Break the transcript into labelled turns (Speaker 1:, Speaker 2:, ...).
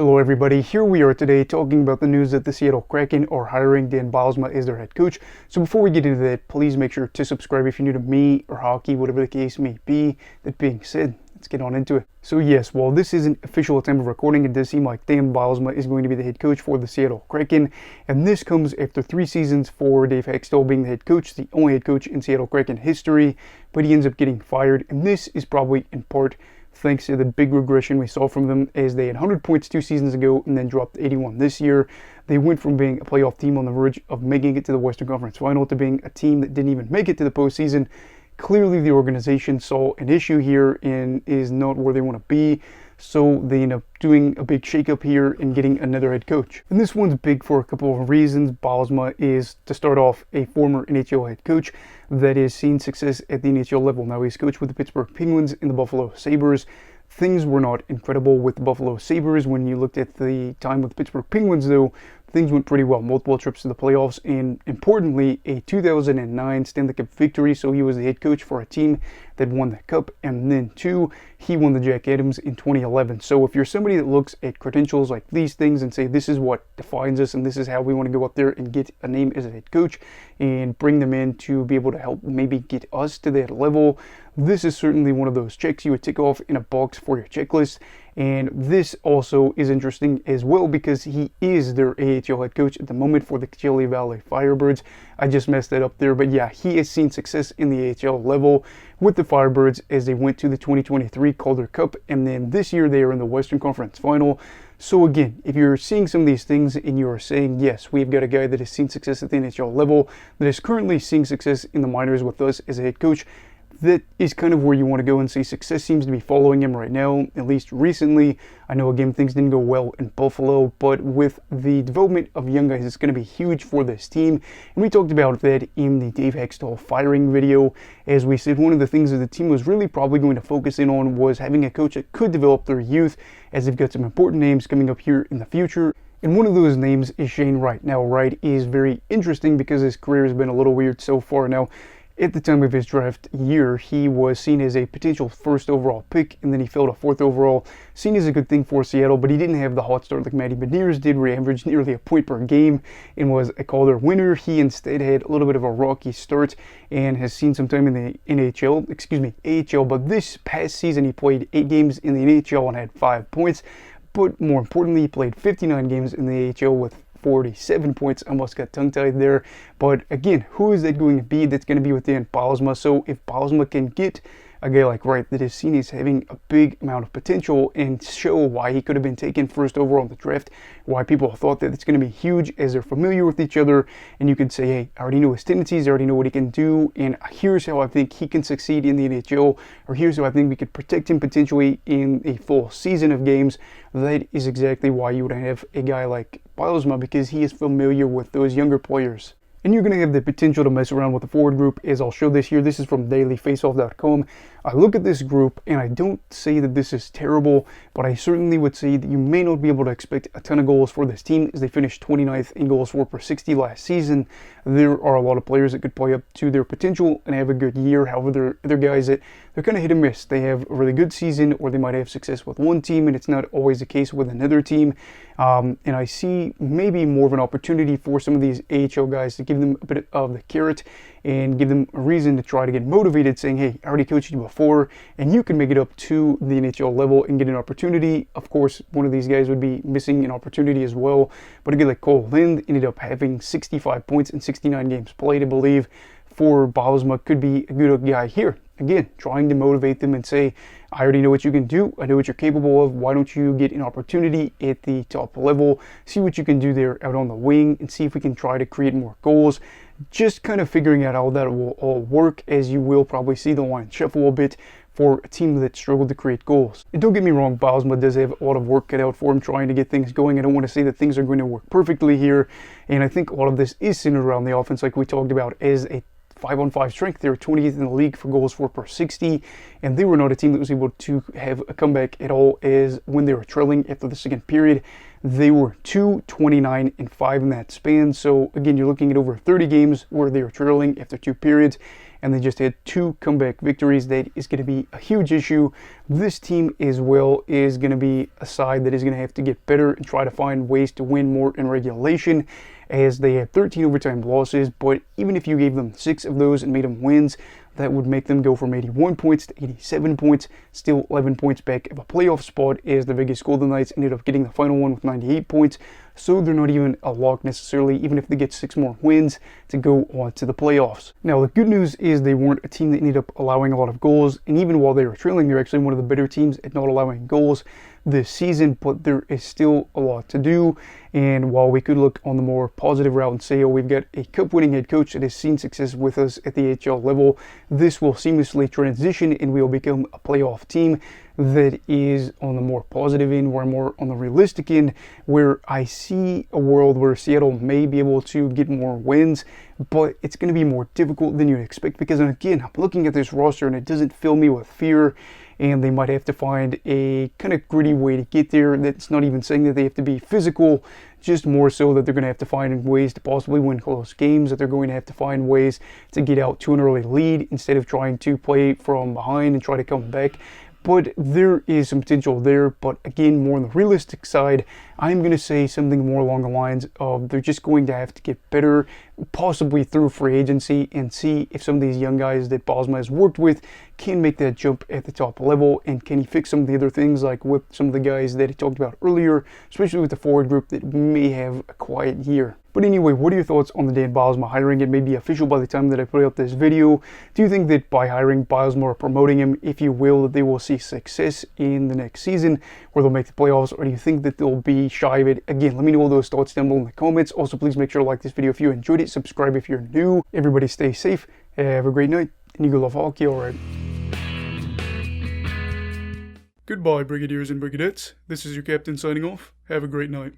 Speaker 1: Hello everybody, here we are today talking about the news that the Seattle Kraken are hiring Dan Bylsma as their head coach. So before we get into that, please make sure to subscribe if you're new to me or hockey, whatever the case may be. That being said, let's get on into it. So yes, while this isn't official at time of recording, it does seem like Dan Bylsma is going to be the head coach for the Seattle Kraken. And this comes after 3 seasons for Dave Hextall being the head coach, the only head coach in Seattle Kraken history. But he ends up getting fired, and this is probably in part thanks to the big regression we saw from them, as they had 100 points 2 seasons ago and then dropped 81 this year. They went from being a playoff team on the verge of making it to the Western Conference Final to being a team that didn't even make it to the postseason. Clearly the organization saw an issue here and is not where they want to be, so they end up doing a big shakeup here and getting another head coach. And this one's big for a couple of reasons. Bylsma is, to start off, a former NHL head coach that has seen success at the NHL level. Now he's coached with the Pittsburgh Penguins and the Buffalo Sabres. Things were not incredible with the Buffalo Sabres. When you looked at the time with the Pittsburgh Penguins, though, things went pretty well. Multiple trips to the playoffs, and importantly, a 2009 Stanley Cup victory. So he was the head coach for a team that won the cup. And then 2, he won the Jack Adams in 2011. So if you're somebody that looks at credentials like these things and say, this is what defines us and this is how we want to go out there and get a name as a head coach and bring them in to be able to help maybe get us to that level, this is certainly one of those checks you would tick off in a box for your checklist. And this also is interesting as well because he is their AHL head coach at the moment for the Chili Valley Firebirds. I just messed that up there, but yeah, he has seen success in the AHL level with the Firebirds as they went to the 2023 Calder Cup, and then this year they are in the Western Conference Final. So again, if you're seeing some of these things and you are saying, yes, we've got a guy that has seen success at the NHL level, that is currently seeing success in the minors with us as a head coach, that is kind of where you want to go and see success seems to be following him right now, at least recently. I know, again, things didn't go well in Buffalo, but with the development of young guys, it's going to be huge for this team. And we talked about that in the Dave Hextall firing video. As we said, one of the things that the team was really probably going to focus in on was having a coach that could develop their youth, as they've got some important names coming up here in the future. And one of those names is Shane Wright. Now, Wright is very interesting because his career has been a little weird so far. Now, at the time of his draft year, he was seen as a potential 1st overall pick, and then he fell to 4th overall, seen as a good thing for Seattle, but he didn't have the hot start like Matty Beniers did, where he averaged nearly a point per game and was a Calder winner. He instead had a little bit of a rocky start and has seen some time in the AHL, but this past season he played 8 games in the NHL and had 5 points, but more importantly, he played 59 games in the AHL with 47 points. Almost got tongue-tied there. But again, who is that going to be that's going to be with Dan Bylsma? So if Bylsma can get a guy like Wright that is seen as having a big amount of potential and show why he could have been taken 1st overall in the draft, why people thought that it's going to be huge as they're familiar with each other, and you could say, hey, I already know his tendencies, I already know what he can do, and here's how I think he can succeed in the NHL, or here's how I think we could protect him potentially in a full season of games. That is exactly why you would have a guy like Bylsma, because he is familiar with those younger players. And you're going to have the potential to mess around with the forward group, as I'll show this here. This is from dailyfaceoff.com. I look at this group, and I don't say that this is terrible, but I certainly would say that you may not be able to expect a ton of goals for this team, as they finished 29th in goals for per 60 last season. There are a lot of players that could play up to their potential and have a good year. However, there are other guys that they're kind of hit and miss. They have a really good season, or they might have success with one team, and it's not always the case with another team. And I see maybe more of an opportunity for some of these AHL guys to give them a bit of the carrot and give them a reason to try to get motivated, saying, hey, I already coached you before, and you can make it up to the NHL level and get an opportunity. Of course, one of these guys would be missing an opportunity as well, but a guy like Cole Lind ended up having 65 points in 69 games played, I believe. For Bylsma could be a good guy here. Again, trying to motivate them and say, I already know what you can do. I know what you're capable of. Why don't you get an opportunity at the top level? See what you can do there out on the wing and see if we can try to create more goals. Just kind of figuring out how that will all work, as you will probably see the line shuffle a bit for a team that struggled to create goals. And don't get me wrong, Bylsma does have a lot of work cut out for him trying to get things going. I don't want to say that things are going to work perfectly here, and I think a lot of this is centered around the offense, like we talked about, as a 5-on-5 strength. They were 20th in the league for goals for per 60, and they were not a team that was able to have a comeback at all, as when they were trailing after the second period, they were 2-29 and 5 in that span. So again, you're looking at over 30 games where they were trailing after 2 periods, and they just had 2 comeback victories. That is going to be a huge issue. This team as well is going to be a side that is going to have to get better and try to find ways to win more in regulation, as they had 13 overtime losses. But even if you gave them 6 of those and made them wins, that would make them go from 81 points to 87 points, still 11 points back of a playoff spot, as the Vegas Golden Knights ended up getting the final one with 98 points. So they're not even a lock necessarily, even if they get 6 more wins to go on to the playoffs. Now, the good news is they weren't a team that ended up allowing a lot of goals, and even while they were trailing, they're actually one of the better teams at not allowing goals this season, but there is still a lot to do. And while we could look on the more positive route and say, oh, we've got a cup-winning head coach that has seen success with us at the AHL level, this will seamlessly transition and we will become a playoff team that is on the more positive end, or more on the realistic end, where I see a world where Seattle may be able to get more wins, but it's going to be more difficult than you'd expect, because again, I'm looking at this roster and it doesn't fill me with fear, and they might have to find a kind of gritty way to get there. That's not even saying that they have to be physical, just more so that they're going to have to find ways to possibly win close games, that they're going to have to find ways to get out to an early lead instead of trying to play from behind and try to come back. But there is some potential there. But again, more on the realistic side, I'm going to say something more along the lines of they're just going to have to get better, possibly through free agency, and see if some of these young guys that Bylsma has worked with can make that jump at the top level, and can he fix some of the other things, like with some of the guys that he talked about earlier, especially with the forward group that may have a quiet year. But anyway, what are your thoughts on the Dan Bylsma hiring? It may be official by the time that I put out this video. Do you think that by hiring Bylsma or promoting him, if you will, that they will see success in the next season, where they'll make the playoffs, or do you think that they'll be shy of it? Again, let me know all those thoughts down below in the comments. Also, please make sure to like this video if you enjoyed it. Subscribe if you're new. Everybody stay safe. Have a great night. And you go love hockey, alright. Goodbye, Brigadiers and Brigadettes. This is your captain signing off. Have a great night.